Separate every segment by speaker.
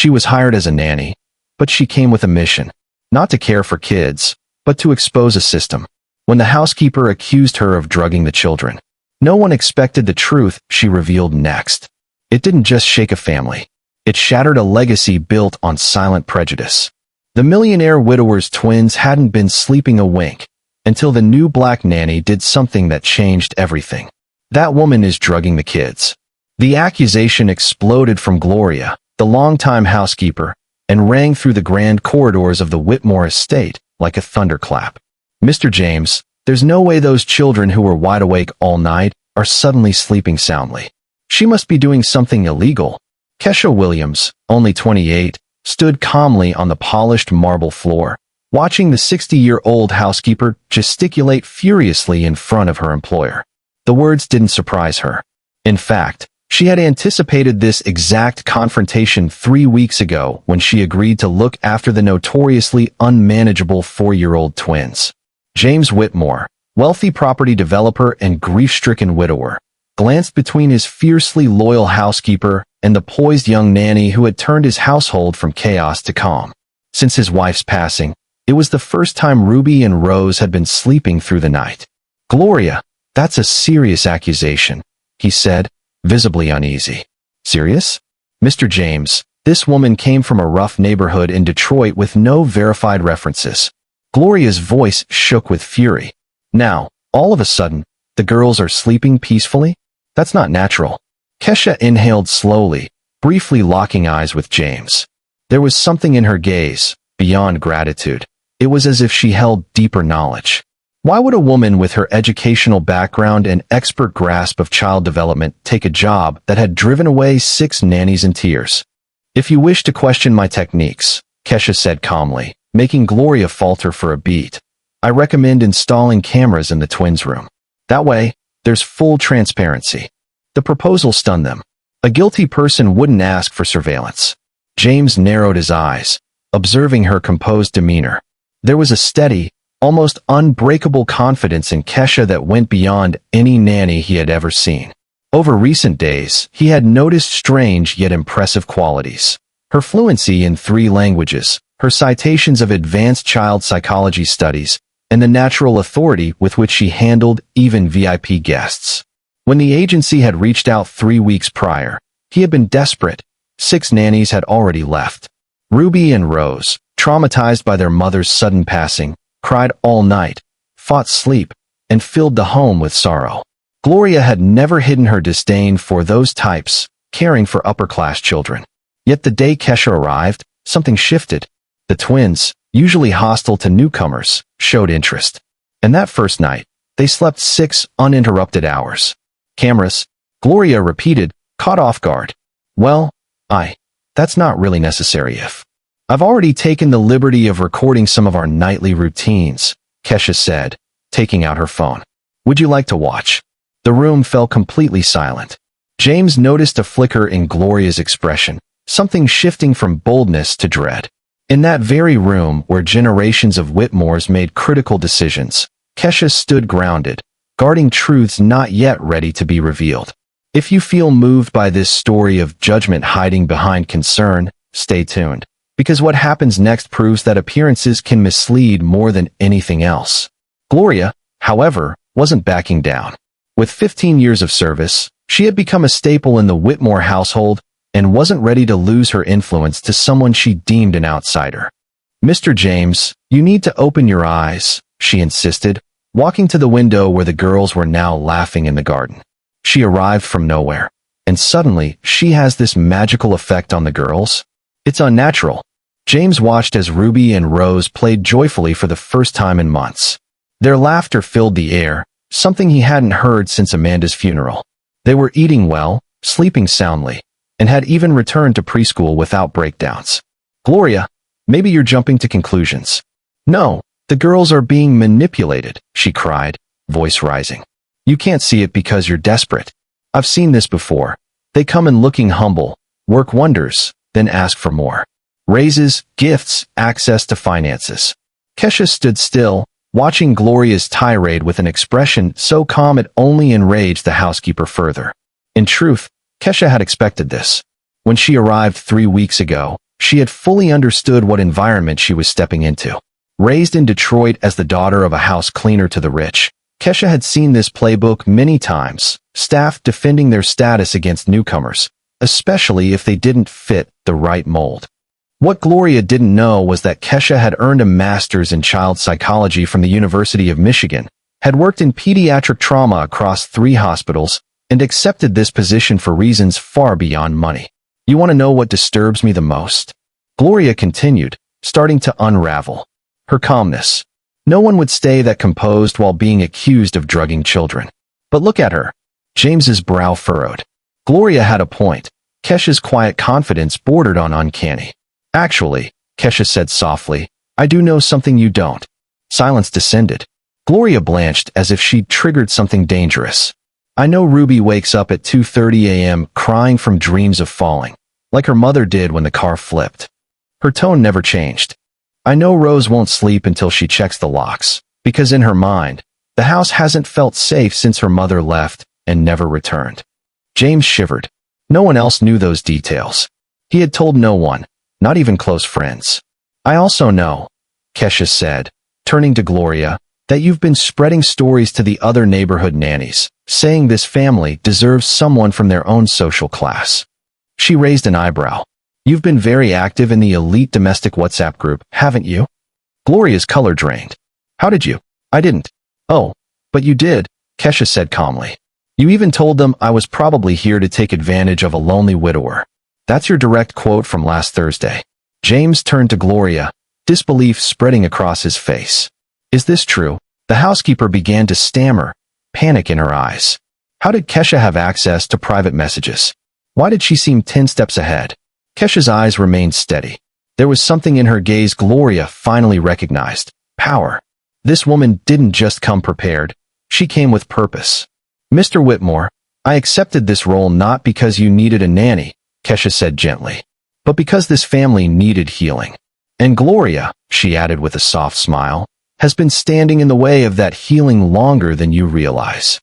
Speaker 1: She was hired as a nanny, but she came with a mission, not to care for kids, but to expose a system. When the housekeeper accused her of drugging the children, no one expected the truth she revealed next. It didn't just shake a family. It shattered a legacy built on silent prejudice. The millionaire widower's twins hadn't been sleeping a wink until the new black nanny did something that changed everything. That woman is drugging the kids. The accusation exploded from Gloria, the longtime housekeeper, and rang through the grand corridors of the Whitmore estate like a thunderclap. Mr. James, there's no way those children who were wide awake all night are suddenly sleeping soundly. She must be doing something illegal. Kesha Williams, only 28, stood calmly on the polished marble floor, watching the 60-year-old housekeeper gesticulate furiously in front of her employer. The words didn't surprise her. In fact, she had anticipated this exact confrontation 3 weeks ago when she agreed to look after the notoriously unmanageable 4-year-old twins. James Whitmore, wealthy property developer and grief-stricken widower, glanced between his fiercely loyal housekeeper and the poised young nanny who had turned his household from chaos to calm. Since his wife's passing, it was the first time Ruby and Rose had been sleeping through the night. "Gloria, that's a serious accusation," he said, visibly uneasy. "Serious? Mr. James, this woman came from a rough neighborhood in Detroit with no verified references." Gloria's voice shook with fury. "Now, all of a sudden, the girls are sleeping peacefully? That's not natural." Kesha inhaled slowly, briefly locking eyes with James. There was something in her gaze, beyond gratitude. It was as if she held deeper knowledge. Why would a woman with her educational background and expert grasp of child development take a job that had driven away 6 nannies in tears? "If you wish to question my techniques," Kesha said calmly, making Gloria falter for a beat, "I recommend installing cameras in the twins' room. That way, there's full transparency." The proposal stunned them. A guilty person wouldn't ask for surveillance. James narrowed his eyes, observing her composed demeanor. There was a steady, almost unbreakable confidence in Kesha that went beyond any nanny he had ever seen. Over recent days, he had noticed strange yet impressive qualities. Her fluency in 3 languages, her citations of advanced child psychology studies, and the natural authority with which she handled even VIP guests. When the agency had reached out 3 weeks prior, he had been desperate. 6 nannies had already left. Ruby and Rose, traumatized by their mother's sudden passing, cried all night, fought sleep, and filled the home with sorrow. Gloria had never hidden her disdain for those types, caring for upper-class children. Yet the day Kesha arrived, something shifted. The twins, usually hostile to newcomers, showed interest. And that first night, they slept 6 uninterrupted hours. "Cameras," Gloria repeated, caught off guard. "Well, that's not really necessary if. I've already taken the liberty of recording some of our nightly routines," Kesha said, taking out her phone. "Would you like to watch?" The room fell completely silent. James noticed a flicker in Gloria's expression, something shifting from boldness to dread. In that very room where generations of Whitmores made critical decisions, Kesha stood grounded, guarding truths not yet ready to be revealed. If you feel moved by this story of judgment hiding behind concern, stay tuned, because what happens next proves that appearances can mislead more than anything else. Gloria, however, wasn't backing down. With 15 years of service, she had become a staple in the Whitmore household and wasn't ready to lose her influence to someone she deemed an outsider. "Mr. James, you need to open your eyes," she insisted, walking to the window where the girls were now laughing in the garden. She arrived from nowhere, and suddenly she has this magical effect on the girls. It's unnatural. James watched as Ruby and Rose played joyfully for the first time in months. Their laughter filled the air, something he hadn't heard since Amanda's funeral. They were eating well, sleeping soundly, and had even returned to preschool without breakdowns. "Gloria, maybe you're jumping to conclusions." "No, the girls are being manipulated," she cried, voice rising. "You can't see it because you're desperate. I've seen this before. They come in looking humble, work wonders, then ask for more. Raises, gifts, access to finances." Kesha stood still, watching Gloria's tirade with an expression so calm it only enraged the housekeeper further. In truth, Kesha had expected this. When she arrived 3 weeks ago, She had fully understood what environment she was stepping into. Raised in Detroit as the daughter of a house cleaner to the rich, Kesha had seen this playbook many times, staff defending their status against newcomers, especially if they didn't fit the right mold. What Gloria didn't know was that Kesha had earned a master's in child psychology from the University of Michigan, had worked in pediatric trauma across 3 hospitals, and accepted this position for reasons far beyond money. You want to know what disturbs me the most? Gloria continued, starting to unravel. Her calmness. No one would stay that composed while being accused of drugging children. But look at her. James's brow furrowed. Gloria had a point. Kesha's quiet confidence bordered on uncanny. Actually, Kesha said softly, I do know something you don't. Silence descended. Gloria blanched as if she'd triggered something dangerous. I know Ruby wakes up at 2:30 a.m. crying from dreams of falling, like her mother did when the car flipped. Her tone never changed. I know Rose won't sleep until she checks the locks, because in her mind, the house hasn't felt safe since her mother left and never returned. James shivered. No one else knew those details. He had told no one, not even close friends. I also know, Kesha said, turning to Gloria, that you've been spreading stories to the other neighborhood nannies, saying this family deserves someone from their own social class. She raised an eyebrow. You've been very active in the elite domestic WhatsApp group, haven't you? Gloria's color drained. How did you? I didn't. Oh, but you did, Kesha said calmly. You even told them I was probably here to take advantage of a lonely widower. That's your direct quote from last Thursday. James turned to Gloria, disbelief spreading across his face. Is this true? The housekeeper began to stammer, panic in her eyes. How did Kesha have access to private messages? Why did she seem 10 steps ahead? Kesha's eyes remained steady. There was something in her gaze Gloria finally recognized. Power. This woman didn't just come prepared. She came with purpose. Mr. Whitmore, I accepted this role not because you needed a nanny, Kesha said gently, but because this family needed healing. And Gloria, she added with a soft smile, has been standing in the way of that healing longer than you realize.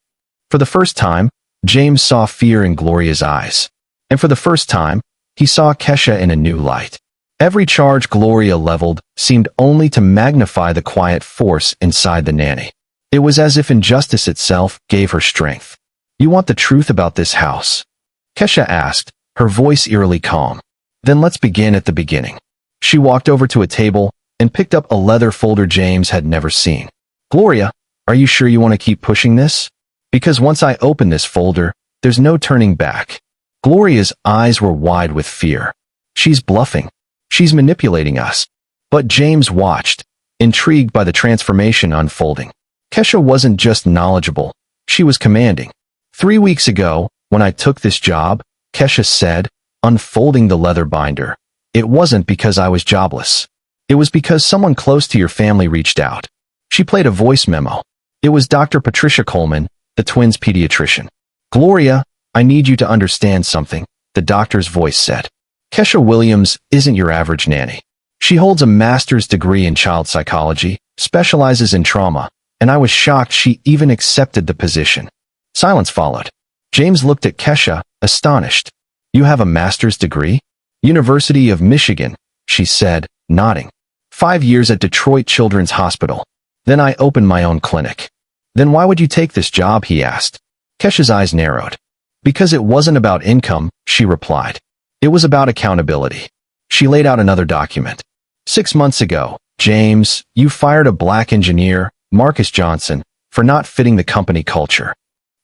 Speaker 1: For the first time, James saw fear in Gloria's eyes. And for the first time, he saw Kesha in a new light. Every charge Gloria leveled seemed only to magnify the quiet force inside the nanny. It was as if injustice itself gave her strength. You want the truth about this house? Kesha asked, her voice eerily calm. Then let's begin at the beginning. She walked over to a table and picked up a leather folder James had never seen. Gloria, are you sure you want to keep pushing this? Because once I open this folder, there's no turning back. Gloria's eyes were wide with fear. She's bluffing. She's manipulating us. But James watched, intrigued by the transformation unfolding. Kesha wasn't just knowledgeable, she was commanding. 3 weeks ago, when I took this job, Kesha said, unfolding the leather binder, it wasn't because I was jobless. It was because someone close to your family reached out. She played a voice memo. It was Dr. Patricia Coleman, the twins' pediatrician. Gloria, I need you to understand something, the doctor's voice said. Kesha Williams isn't your average nanny. She holds a master's degree in child psychology, specializes in trauma, and I was shocked she even accepted the position. Silence followed. James looked at Kesha, astonished. You have a master's degree? University of Michigan, she said, nodding. 5 years at Detroit Children's Hospital. Then I opened my own clinic. Then why would you take this job, he asked. Kesha's eyes narrowed. Because it wasn't about income, she replied. It was about accountability. She laid out another document. 6 months ago, James, you fired a black engineer, Marcus Johnson, for not fitting the company culture.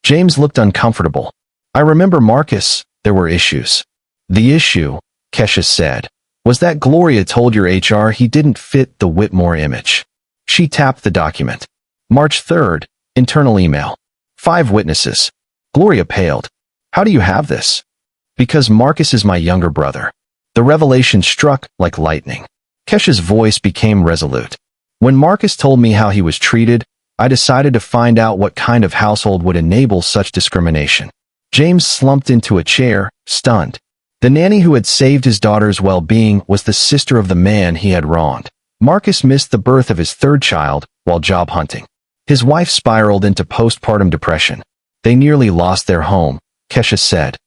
Speaker 1: James looked uncomfortable. I remember Marcus, there were issues. The issue, Kesha said, was that Gloria told your HR he didn't fit the Whitmore image. She tapped the document. March 3rd, internal email. 5 witnesses. Gloria paled. How do you have this? Because Marcus is my younger brother. The revelation struck like lightning. Kesha's voice became resolute. When Marcus told me how he was treated, I decided to find out what kind of household would enable such discrimination. James slumped into a chair, stunned. The nanny who had saved his daughter's well-being was the sister of the man he had wronged. Marcus missed the birth of his 3rd child while job hunting. His wife spiraled into postpartum depression. They nearly lost their home, Kesha said.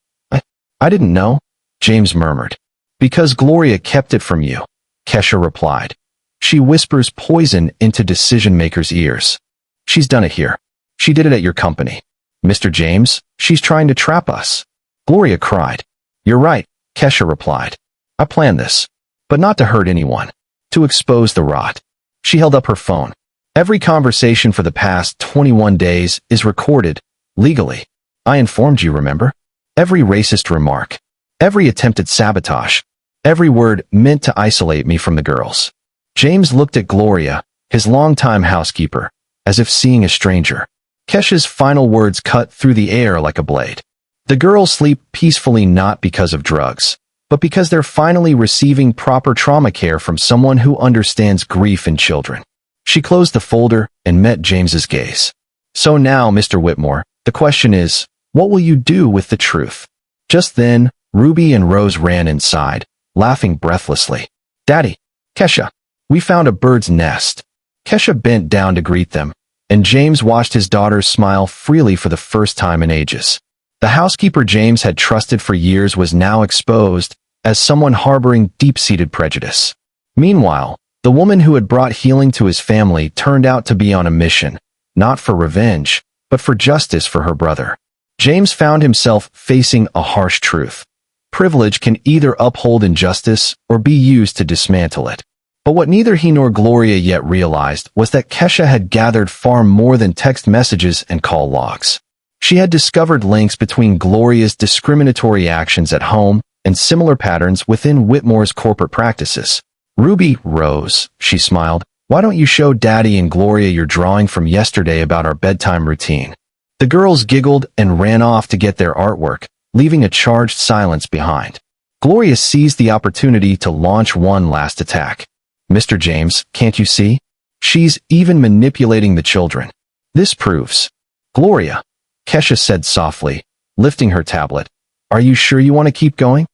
Speaker 1: I didn't know, James murmured. Because Gloria kept it from you, Kesha replied. She whispers poison into decision-makers' ears. She's done it here. She did it at your company. Mr. James, she's trying to trap us. Gloria cried. You're right, Kesha replied. I planned this, but not to hurt anyone, to expose the rot. She held up her phone. Every conversation for the past 21 days is recorded, legally. I informed you, remember? Every racist remark, every attempted sabotage, every word meant to isolate me from the girls. James looked at Gloria, his longtime housekeeper, as if seeing a stranger. Kesha's final words cut through the air like a blade. The girls sleep peacefully not because of drugs, but because they're finally receiving proper trauma care from someone who understands grief in children. She closed the folder and met James's gaze. So now, Mr. Whitmore, the question is, what will you do with the truth? Just then, Ruby and Rose ran inside, laughing breathlessly. Daddy, Kesha, we found a bird's nest. Kesha bent down to greet them, and James watched his daughters smile freely for the first time in ages. The housekeeper James had trusted for years was now exposed as someone harboring deep-seated prejudice. Meanwhile, the woman who had brought healing to his family turned out to be on a mission, not for revenge, but for justice for her brother. James found himself facing a harsh truth. Privilege can either uphold injustice or be used to dismantle it. But what neither he nor Gloria yet realized was that Kesha had gathered far more than text messages and call logs. She had discovered links between Gloria's discriminatory actions at home and similar patterns within Whitmore's corporate practices. Ruby, Rose, she smiled, why don't you show Daddy and Gloria your drawing from yesterday about our bedtime routine? The girls giggled and ran off to get their artwork, leaving a charged silence behind. Gloria seized the opportunity to launch one last attack. Mr. James, can't you see? She's even manipulating the children. This proves. Gloria, Kesha said softly, lifting her tablet. Are you sure you want to keep going?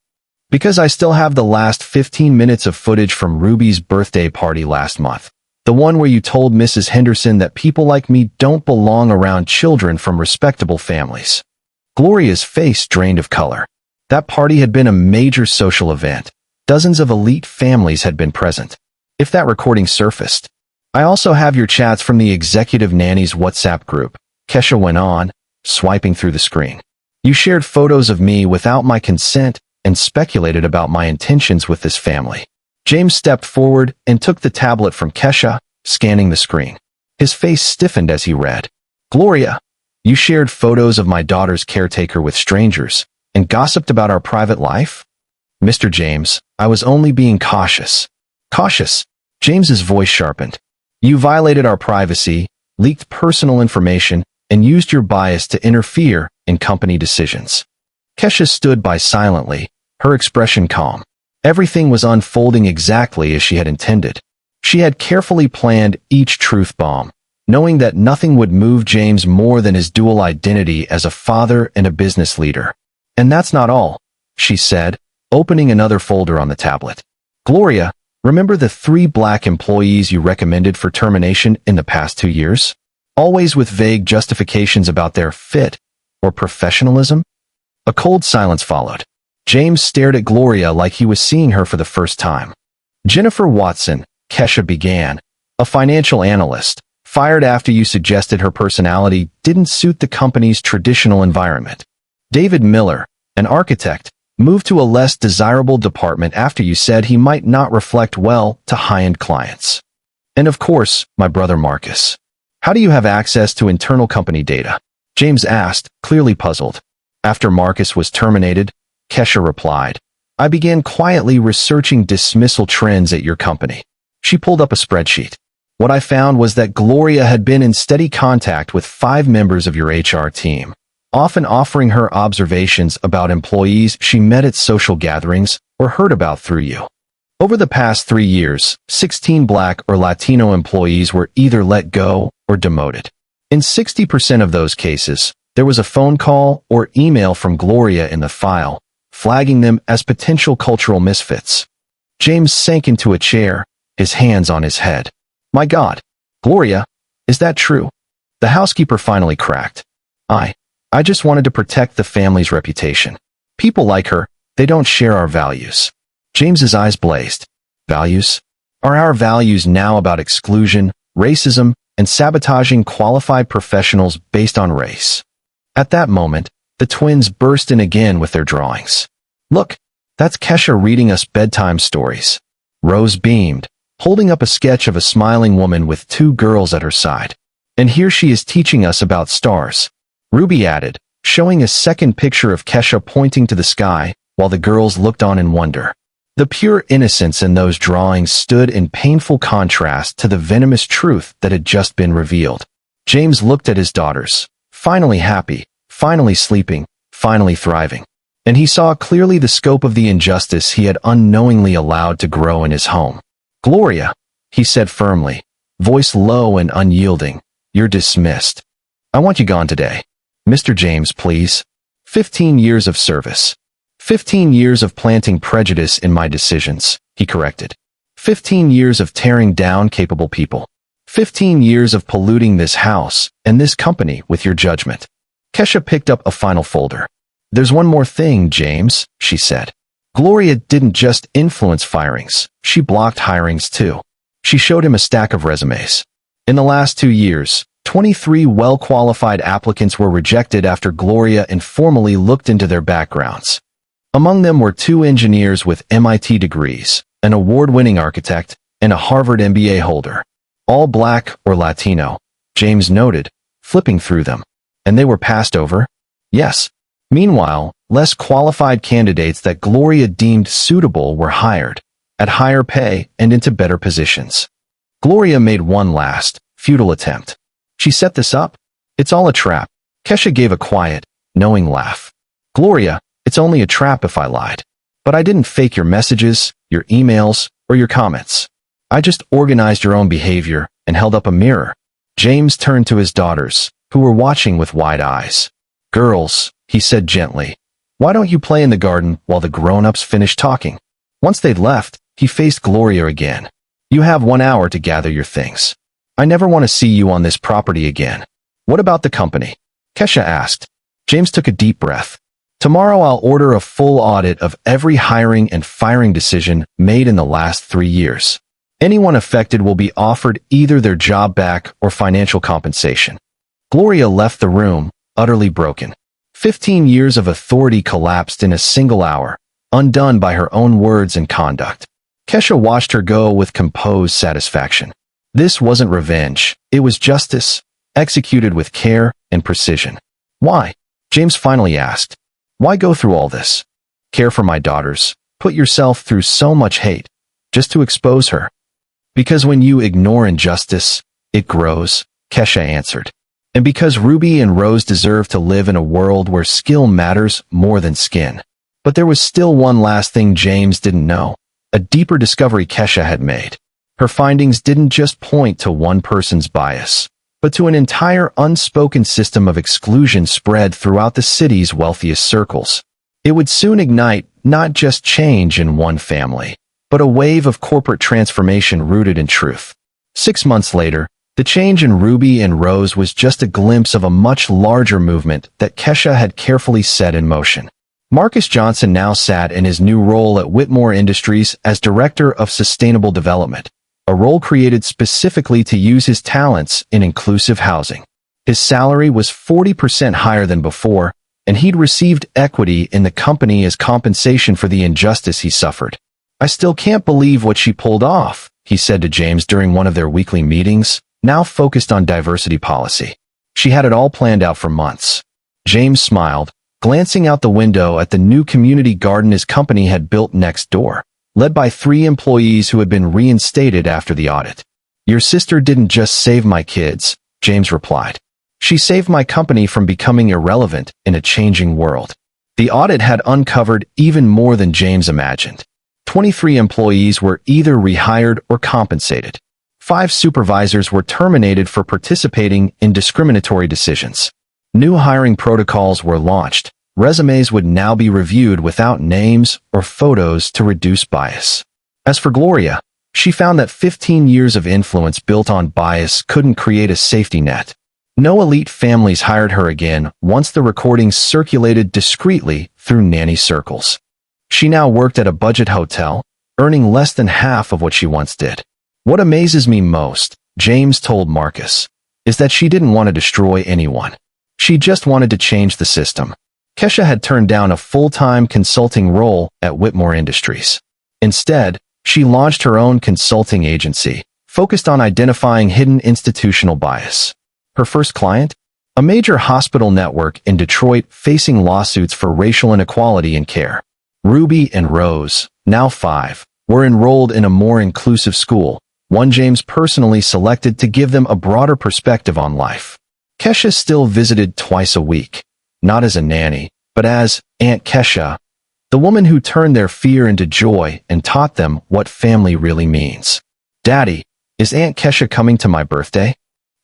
Speaker 1: Because I still have the last 15 minutes of footage from Ruby's birthday party last month. The one where you told Mrs. Henderson that people like me don't belong around children from respectable families. Gloria's face drained of color. That party had been a major social event. Dozens of elite families had been present. If that recording surfaced. I also have your chats from the executive nanny's WhatsApp group, Kesha went on, swiping through the screen. You shared photos of me without my consent and speculated about my intentions with this family. James stepped forward and took the tablet from Kesha, scanning the screen. His face stiffened as he read. Gloria, you shared photos of my daughter's caretaker with strangers and gossiped about our private life? Mr. James, I was only being cautious. Cautious? James's voice sharpened. You violated our privacy, leaked personal information, and used your bias to interfere in company decisions. Kesha stood by silently, her expression calm. Everything was unfolding exactly as she had intended. She had carefully planned each truth bomb, knowing that nothing would move James more than his dual identity as a father and a business leader. And that's not all, she said, opening another folder on the tablet. Gloria, remember the 3 black employees you recommended for termination in the past 2 years? Always with vague justifications about their fit or professionalism? A cold silence followed. James stared at Gloria like he was seeing her for the first time. Jennifer Watson, Kesha began, a financial analyst, fired after you suggested her personality didn't suit the company's traditional environment. David Miller, an architect, moved to a less desirable department after you said he might not reflect well to high-end clients. And of course, my brother Marcus. How do you have access to internal company data? James asked, clearly puzzled. After Marcus was terminated, Kesha replied, I began quietly researching dismissal trends at your company. She pulled up a spreadsheet. What I found was that Gloria had been in steady contact with 5 members of your HR team, often offering her observations about employees she met at social gatherings or heard about through you. Over the past 3 years, 16 Black or Latino employees were either let go or demoted. In 60% of those cases, there was a phone call or email from Gloria in the file, flagging them as potential cultural misfits. James sank into a chair, his hands on his head. My God, Gloria, is that true? The housekeeper finally cracked. I just wanted to protect the family's reputation. People like her, they don't share our values. James's eyes blazed. Values? Are our values now about exclusion, racism, and sabotaging qualified professionals based on race? At that moment, the twins burst in again with their drawings. Look, that's Kesha reading us bedtime stories. Rose beamed, holding up a sketch of a smiling woman with two girls at her side. And here she is teaching us about stars. Ruby added, showing a second picture of Kesha pointing to the sky, while the girls looked on in wonder. The pure innocence in those drawings stood in painful contrast to the venomous truth that had just been revealed. James looked at his daughters, finally happy, finally sleeping, finally thriving. And he saw clearly the scope of the injustice he had unknowingly allowed to grow in his home. Gloria, he said firmly, voice low and unyielding, you're dismissed. I want you gone today. Mr. James, please. 15 years of service. 15 years of planting prejudice in my decisions, he corrected. 15 years of tearing down capable people. 15 years of polluting this house and this company with your judgment. Kesha picked up a final folder. There's one more thing, James, she said. Gloria didn't just influence firings, she blocked hirings too. She showed him a stack of resumes. In the last 2 years, 23 well-qualified applicants were rejected after Gloria informally looked into their backgrounds. Among them were 2 engineers with MIT degrees, an award-winning architect, and a Harvard MBA holder. All black or Latino, James noted, flipping through them. And they were passed over? Yes. Meanwhile, less qualified candidates that Gloria deemed suitable were hired, at higher pay and into better positions. Gloria made one last, futile attempt. She set this up? It's all a trap. Kesha gave a quiet, knowing laugh. Gloria, it's only a trap if I lied. But I didn't fake your messages, your emails, or your comments. I just organized your own behavior and held up a mirror. James turned to his daughters, who were watching with wide eyes. Girls, he said gently, why don't you play in the garden while the grown-ups finish talking? Once they'd left, he faced Gloria again. You have 1 hour to gather your things. I never want to see you on this property again. What about the company? Kesha asked. James took a deep breath. Tomorrow I'll order a full audit of every hiring and firing decision made in the last 3 years. Anyone affected will be offered either their job back or financial compensation. Gloria left the room, utterly broken. 15 years of authority collapsed in a single hour, undone by her own words and conduct. Kesha watched her go with composed satisfaction. This wasn't revenge, it was justice, executed with care and precision. Why? James finally asked. Why go through all this? Care for my daughters, put yourself through so much hate, just to expose her. Because when you ignore injustice, it grows, Kesha answered. And because Ruby and Rose deserve to live in a world where skill matters more than skin. But there was still one last thing James didn't know, a deeper discovery Kesha had made. Her findings didn't just point to one person's bias, but to an entire unspoken system of exclusion spread throughout the city's wealthiest circles. It would soon ignite not just change in one family, but a wave of corporate transformation rooted in truth. 6 months later, the change in Ruby and Rose was just a glimpse of a much larger movement that Kesha had carefully set in motion. Marcus Johnson now sat in his new role at Whitmore Industries as Director of Sustainable Development, a role created specifically to use his talents in inclusive housing. His salary was 40% higher than before, and he'd received equity in the company as compensation for the injustice he suffered. I still can't believe what she pulled off, he said to James during one of their weekly meetings, now focused on diversity policy. She had it all planned out for months. James smiled, glancing out the window at the new community garden his company had built next door, led by 3 employees who had been reinstated after the audit. Your sister didn't just save my kids, James replied. She saved my company from becoming irrelevant in a changing world. The audit had uncovered even more than James imagined. 23 employees were either rehired or compensated. 5 supervisors were terminated for participating in discriminatory decisions. New hiring protocols were launched. Resumes would now be reviewed without names or photos to reduce bias. As for Gloria, she found that 15 years of influence built on bias couldn't create a safety net. No elite families hired her again once the recordings circulated discreetly through Nanny circles. She now worked at a budget hotel, earning less than half of what she once did. What amazes me most, James told Marcus, is that she didn't want to destroy anyone. She just wanted to change the system. Kesha had turned down a full-time consulting role at Whitmore Industries. Instead, she launched her own consulting agency, focused on identifying hidden institutional bias. Her first client? A major hospital network in Detroit facing lawsuits for racial inequality in care. Ruby and Rose, now 5, were enrolled in a more inclusive school, one James personally selected to give them a broader perspective on life. Kesha still visited twice a week, not as a nanny, but as Aunt Kesha, the woman who turned their fear into joy and taught them what family really means. "Daddy, is Aunt Kesha coming to my birthday?"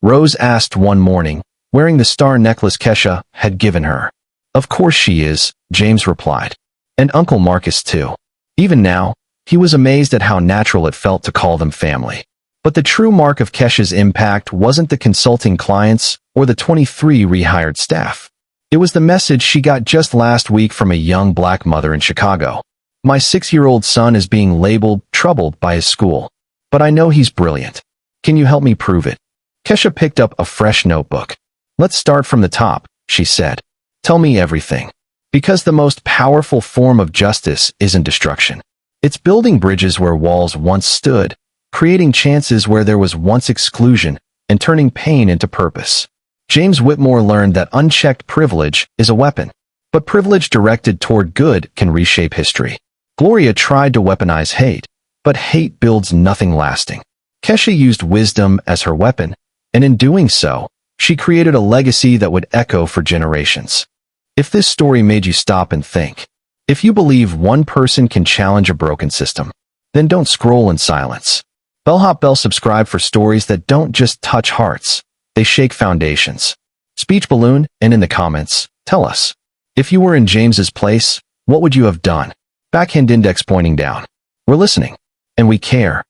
Speaker 1: Rose asked one morning, wearing the star necklace Kesha had given her. "Of course she is," James replied. "And Uncle Marcus too." Even now, he was amazed at how natural it felt to call them family. But the true mark of Kesha's impact wasn't the consulting clients or the 23 rehired staff. It was the message she got just last week from a young black mother in Chicago. "My 6-year-old son is being labeled troubled by his school. But I know he's brilliant. Can you help me prove it?" Kesha picked up a fresh notebook. "Let's start from the top," she said. "Tell me everything. Because the most powerful form of justice isn't destruction. It's building bridges where walls once stood, creating chances where there was once exclusion, and turning pain into purpose." James Whitmore learned that unchecked privilege is a weapon, but privilege directed toward good can reshape history. Gloria tried to weaponize hate, but hate builds nothing lasting. Kesha used wisdom as her weapon, and in doing so, she created a legacy that would echo for generations. If this story made you stop and think, if you believe one person can challenge a broken system, then don't scroll in silence. Bellhop Bell, subscribe for stories that don't just touch hearts, they shake foundations. Speech balloon, and in the comments, tell us. If you were in James's place, what would you have done? Backhand index pointing down. We're listening, and we care.